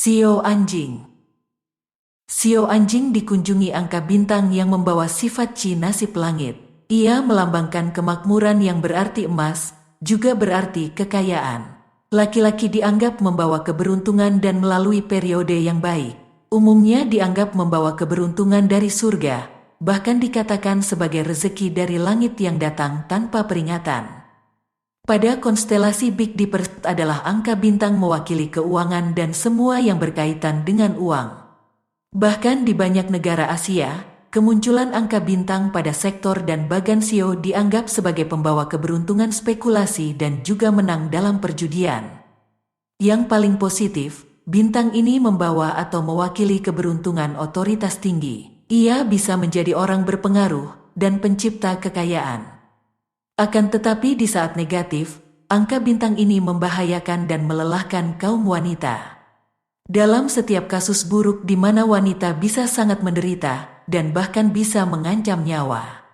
Sio anjing. Sio anjing dikunjungi angka bintang yang membawa sifat Qi nasib langit. Ia melambangkan kemakmuran yang berarti emas, juga berarti kekayaan. Laki-laki dianggap membawa keberuntungan dan melalui periode yang baik. Umumnya dianggap membawa keberuntungan dari surga, bahkan dikatakan sebagai rezeki dari langit yang datang tanpa peringatan. Pada konstelasi Big Dipper adalah angka bintang mewakili keuangan dan semua yang berkaitan dengan uang. Bahkan di banyak negara Asia, kemunculan angka bintang pada sektor dan bagan Sio dianggap sebagai pembawa keberuntungan spekulasi dan juga menang dalam perjudian. Yang paling positif, bintang ini membawa atau mewakili keberuntungan otoritas tinggi. Ia bisa menjadi orang berpengaruh dan pencipta kekayaan. Akan tetapi di saat negatif, angka bintang ini membahayakan dan melelahkan kaum wanita. Dalam setiap kasus buruk di mana wanita bisa sangat menderita dan bahkan bisa mengancam nyawa.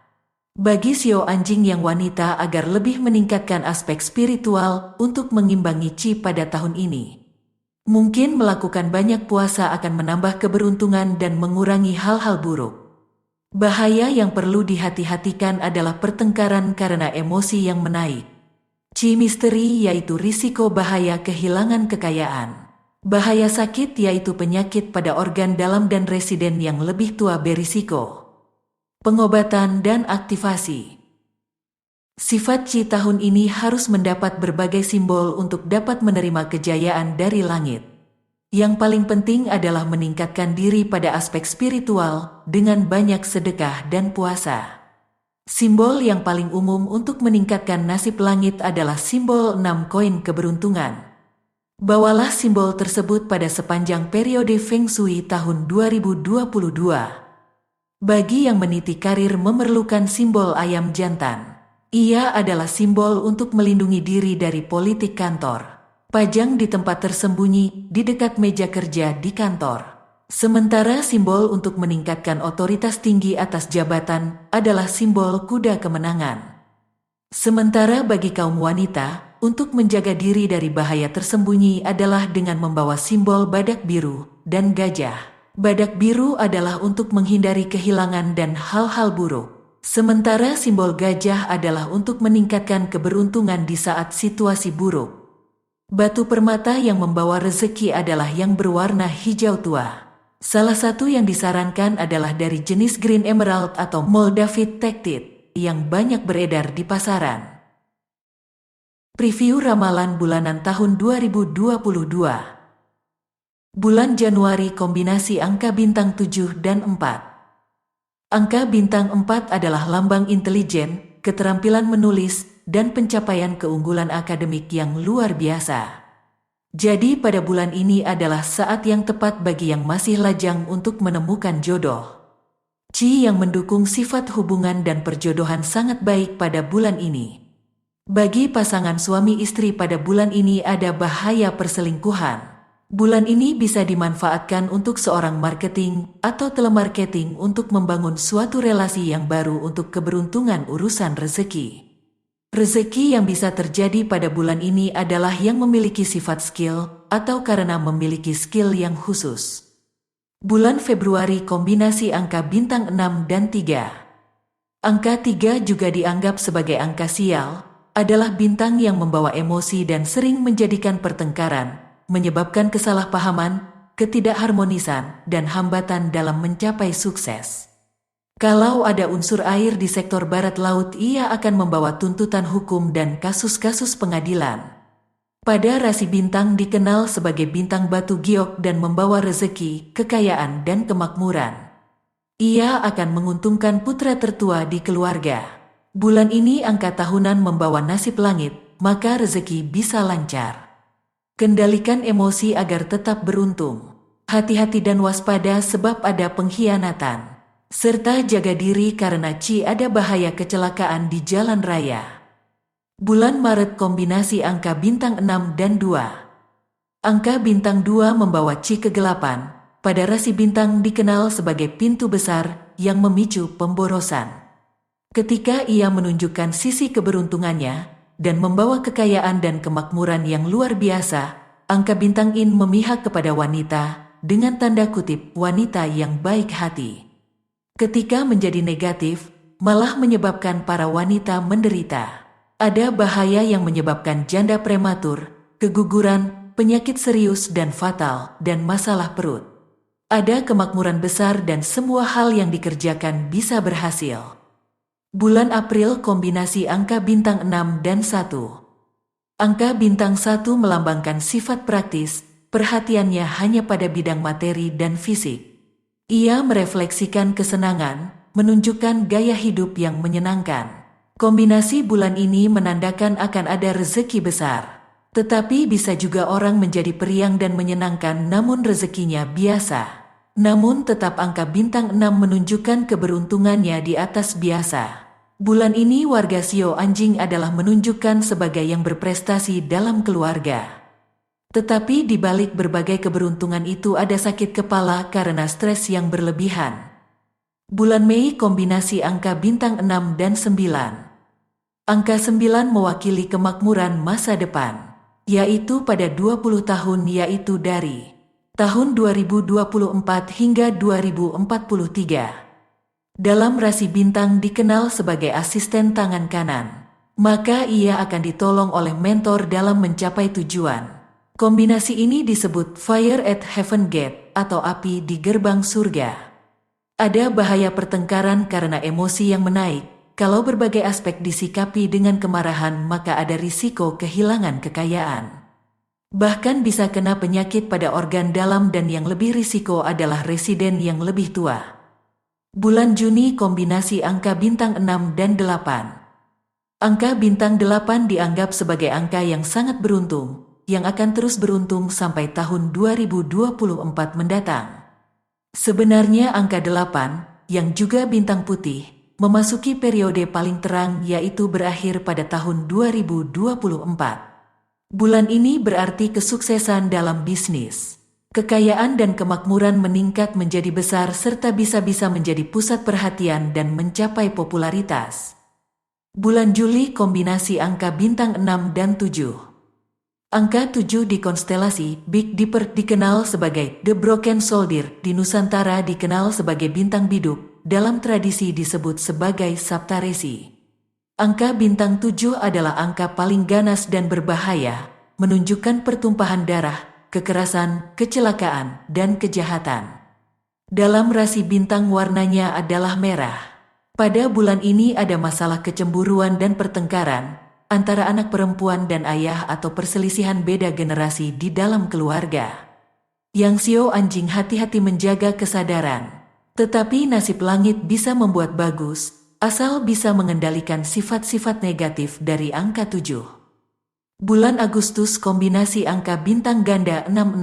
Bagi Sio anjing yang wanita agar lebih meningkatkan aspek spiritual untuk mengimbangi Qi pada tahun ini. Mungkin melakukan banyak puasa akan menambah keberuntungan dan mengurangi hal-hal buruk. Bahaya yang perlu dihati-hatikan adalah pertengkaran karena emosi yang menaik. Qi misteri yaitu risiko bahaya kehilangan kekayaan. Bahaya sakit yaitu penyakit pada organ dalam dan residen yang lebih tua berisiko. Pengobatan dan aktivasi. Sifat Qi tahun ini harus mendapat berbagai simbol untuk dapat menerima kejayaan dari langit. Yang paling penting adalah meningkatkan diri pada aspek spiritual dengan banyak sedekah dan puasa. Simbol yang paling umum untuk meningkatkan nasib langit adalah simbol 6 koin keberuntungan. Bawalah simbol tersebut pada sepanjang periode Feng Shui tahun 2022. Bagi yang meniti karir memerlukan simbol ayam jantan. Ia adalah simbol untuk melindungi diri dari politik kantor. Pajang di tempat tersembunyi, di dekat meja kerja di kantor. Sementara simbol untuk meningkatkan otoritas tinggi atas jabatan adalah simbol kuda kemenangan. Sementara bagi kaum wanita, untuk menjaga diri dari bahaya tersembunyi adalah dengan membawa simbol badak biru dan gajah. Badak biru adalah untuk menghindari kehilangan dan hal-hal buruk. Sementara simbol gajah adalah untuk meningkatkan keberuntungan di saat situasi buruk. Batu permata yang membawa rezeki adalah yang berwarna hijau tua. Salah satu yang disarankan adalah dari jenis Green Emerald atau Moldavite Tektite yang banyak beredar di pasaran. Preview ramalan bulanan tahun 2022. Bulan Januari kombinasi angka bintang 7 dan 4. Angka bintang 4 adalah lambang intelijen, keterampilan menulis, dan pencapaian keunggulan akademik yang luar biasa. Jadi pada bulan ini adalah saat yang tepat bagi yang masih lajang untuk menemukan jodoh. Qi yang mendukung sifat hubungan dan perjodohan sangat baik pada bulan ini. Bagi pasangan suami istri pada bulan ini ada bahaya perselingkuhan. Bulan ini bisa dimanfaatkan untuk seorang marketing atau telemarketing untuk membangun suatu relasi yang baru untuk keberuntungan urusan rezeki. Rezeki yang bisa terjadi pada bulan ini adalah yang memiliki sifat skill atau karena memiliki skill yang khusus. Bulan Februari kombinasi angka bintang 6 dan 3. Angka 3 juga dianggap sebagai angka sial, adalah bintang yang membawa emosi dan sering menjadikan pertengkaran, menyebabkan kesalahpahaman, ketidakharmonisan, dan hambatan dalam mencapai sukses. Kalau ada unsur air di sektor barat laut, ia akan membawa tuntutan hukum dan kasus-kasus pengadilan. Pada rasi bintang dikenal sebagai bintang batu giok dan membawa rezeki, kekayaan, dan kemakmuran. Ia akan menguntungkan putra tertua di keluarga. Bulan ini angka tahunan membawa nasib langit, maka rezeki bisa lancar. Kendalikan emosi agar tetap beruntung. Hati-hati dan waspada sebab ada pengkhianatan. Serta jaga diri karena Qi ada bahaya kecelakaan di jalan raya. Bulan Maret kombinasi angka bintang 6 dan 2. Angka bintang 2 membawa Qi kegelapan. Pada rasi bintang dikenal sebagai pintu besar yang memicu pemborosan. Ketika ia menunjukkan sisi keberuntungannya dan membawa kekayaan dan kemakmuran yang luar biasa, angka bintang In memihak kepada wanita, dengan tanda kutip wanita yang baik hati. Ketika menjadi negatif, malah menyebabkan para wanita menderita. Ada bahaya yang menyebabkan janda prematur, keguguran, penyakit serius dan fatal, dan masalah perut. Ada kemakmuran besar dan semua hal yang dikerjakan bisa berhasil. Bulan April kombinasi angka bintang 6 dan 1. Angka bintang 1 melambangkan sifat praktis, perhatiannya hanya pada bidang materi dan fisik. Ia merefleksikan kesenangan, menunjukkan gaya hidup yang menyenangkan. Kombinasi bulan ini menandakan akan ada rezeki besar. Tetapi bisa juga orang menjadi periang dan menyenangkan namun rezekinya biasa. Namun tetap angka bintang 6 menunjukkan keberuntungannya di atas biasa. Bulan ini warga Sio Anjing adalah menunjukkan sebagai yang berprestasi dalam keluarga. Tetapi di balik berbagai keberuntungan itu ada sakit kepala karena stres yang berlebihan. Bulan Mei kombinasi angka bintang 6 dan 9. Angka 9 mewakili kemakmuran masa depan, yaitu pada 20 tahun yaitu dari tahun 2024 hingga 2043. Dalam rasi bintang dikenal sebagai asisten tangan kanan, maka ia akan ditolong oleh mentor dalam mencapai tujuan. Kombinasi ini disebut Fire at Heaven Gate atau api di gerbang surga. Ada bahaya pertengkaran karena emosi yang menaik. Kalau berbagai aspek disikapi dengan kemarahan maka ada risiko kehilangan kekayaan. Bahkan bisa kena penyakit pada organ dalam dan yang lebih risiko adalah residen yang lebih tua. Bulan Juni kombinasi angka bintang 6 dan 8. Angka bintang 8 dianggap sebagai angka yang sangat beruntung, yang akan terus beruntung sampai tahun 2024 mendatang. Sebenarnya angka 8, yang juga bintang putih, memasuki periode paling terang yaitu berakhir pada tahun 2024. Bulan ini berarti kesuksesan dalam bisnis. Kekayaan dan kemakmuran meningkat menjadi besar serta bisa-bisa menjadi pusat perhatian dan mencapai popularitas. Bulan Juli kombinasi angka bintang 6 dan 7. Angka 7 di konstelasi Big Dipper dikenal sebagai The Broken Soldier, di Nusantara dikenal sebagai bintang biduk, dalam tradisi disebut sebagai Saptaresi. Angka bintang 7 adalah angka paling ganas dan berbahaya, menunjukkan pertumpahan darah, kekerasan, kecelakaan, dan kejahatan. Dalam rasi bintang warnanya adalah merah. Pada bulan ini ada masalah kecemburuan dan pertengkaran antara anak perempuan dan ayah atau perselisihan beda generasi di dalam keluarga. Yang Sio Anjing hati-hati menjaga kesadaran. Tetapi nasib langit bisa membuat bagus, asal bisa mengendalikan sifat-sifat negatif dari angka 7. Bulan Agustus kombinasi angka bintang ganda 66.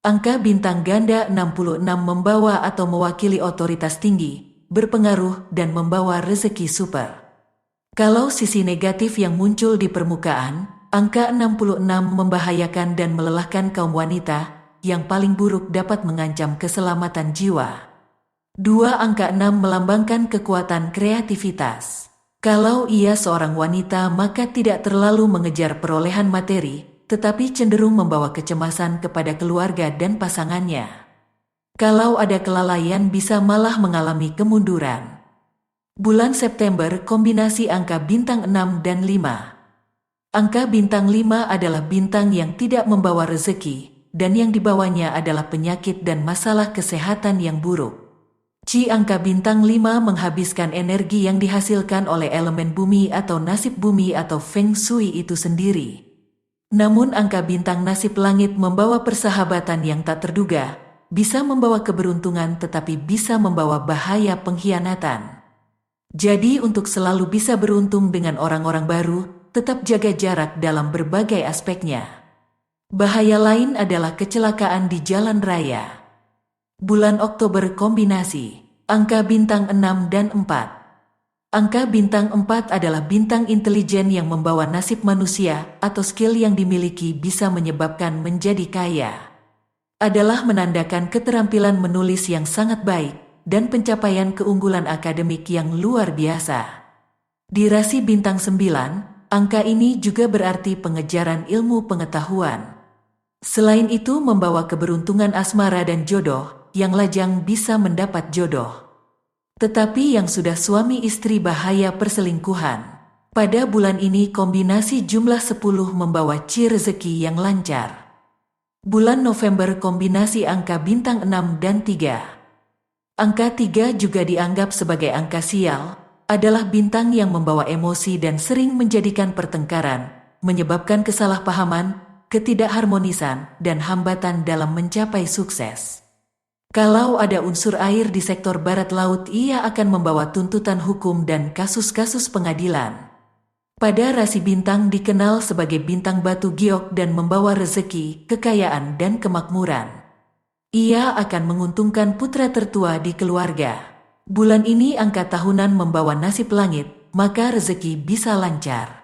Angka bintang ganda 66 membawa atau mewakili otoritas tinggi, berpengaruh dan membawa rezeki super. Kalau sisi negatif yang muncul di permukaan, angka 66 membahayakan dan melelahkan kaum wanita, yang paling buruk dapat mengancam keselamatan jiwa. 2 angka 6 melambangkan kekuatan kreativitas. Kalau ia seorang wanita maka tidak terlalu mengejar perolehan materi, tetapi cenderung membawa kecemasan kepada keluarga dan pasangannya. Kalau ada kelalaian bisa malah mengalami kemunduran. Bulan September kombinasi angka bintang 6 dan 5. Angka bintang 5 adalah bintang yang tidak membawa rezeki, dan yang dibawanya adalah penyakit dan masalah kesehatan yang buruk. Angka bintang 5 menghabiskan energi yang dihasilkan oleh elemen bumi atau nasib bumi atau Feng Shui itu sendiri. Namun angka bintang nasib langit membawa persahabatan yang tak terduga, bisa membawa keberuntungan tetapi bisa membawa bahaya pengkhianatan. Jadi untuk selalu bisa beruntung dengan orang-orang baru, tetap jaga jarak dalam berbagai aspeknya. Bahaya lain adalah kecelakaan di jalan raya. Bulan Oktober kombinasi angka bintang 6 dan 4. Angka bintang 4 adalah bintang intelijen yang membawa nasib manusia atau skill yang dimiliki bisa menyebabkan menjadi kaya. Adalah menandakan keterampilan menulis yang sangat baik dan pencapaian keunggulan akademik yang luar biasa. Di rasi bintang 9, angka ini juga berarti pengejaran ilmu pengetahuan. Selain itu membawa keberuntungan asmara dan jodoh, yang lajang bisa mendapat jodoh. Tetapi yang sudah suami istri bahaya perselingkuhan. Pada bulan ini kombinasi jumlah 10 membawa ci rezeki yang lancar. Bulan November kombinasi angka bintang 6 dan 3. Angka 3 juga dianggap sebagai angka sial, adalah bintang yang membawa emosi dan sering menjadikan pertengkaran, menyebabkan kesalahpahaman, ketidakharmonisan, dan hambatan dalam mencapai sukses. Kalau ada unsur air di sektor barat laut, ia akan membawa tuntutan hukum dan kasus-kasus pengadilan. Pada rasi bintang dikenal sebagai bintang batu giok dan membawa rezeki, kekayaan, dan kemakmuran. Ia akan menguntungkan putra tertua di keluarga. Bulan ini angka tahunan membawa nasib langit, maka rezeki bisa lancar.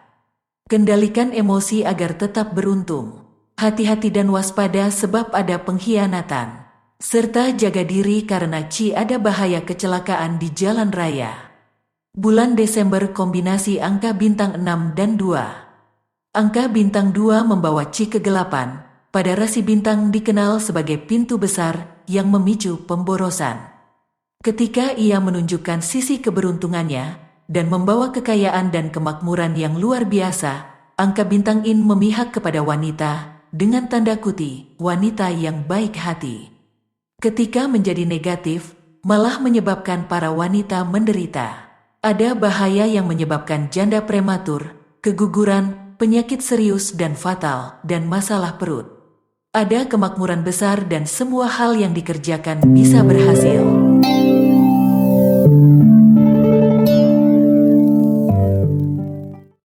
Kendalikan emosi agar tetap beruntung. Hati-hati dan waspada sebab ada pengkhianatan. Serta jaga diri karena ada bahaya kecelakaan di jalan raya. Bulan Desember kombinasi angka bintang 6 dan 2. Angka bintang 2 membawa kegelapan. Pada rasi bintang dikenal sebagai pintu besar yang memicu pemborosan. Ketika ia menunjukkan sisi keberuntungannya dan membawa kekayaan dan kemakmuran yang luar biasa, angka bintang in memihak kepada wanita dengan tanda kutip wanita yang baik hati. Ketika menjadi negatif, malah menyebabkan para wanita menderita. Ada bahaya yang menyebabkan janda prematur, keguguran, penyakit serius dan fatal, dan masalah perut. Ada kemakmuran besar dan semua hal yang dikerjakan bisa berhasil.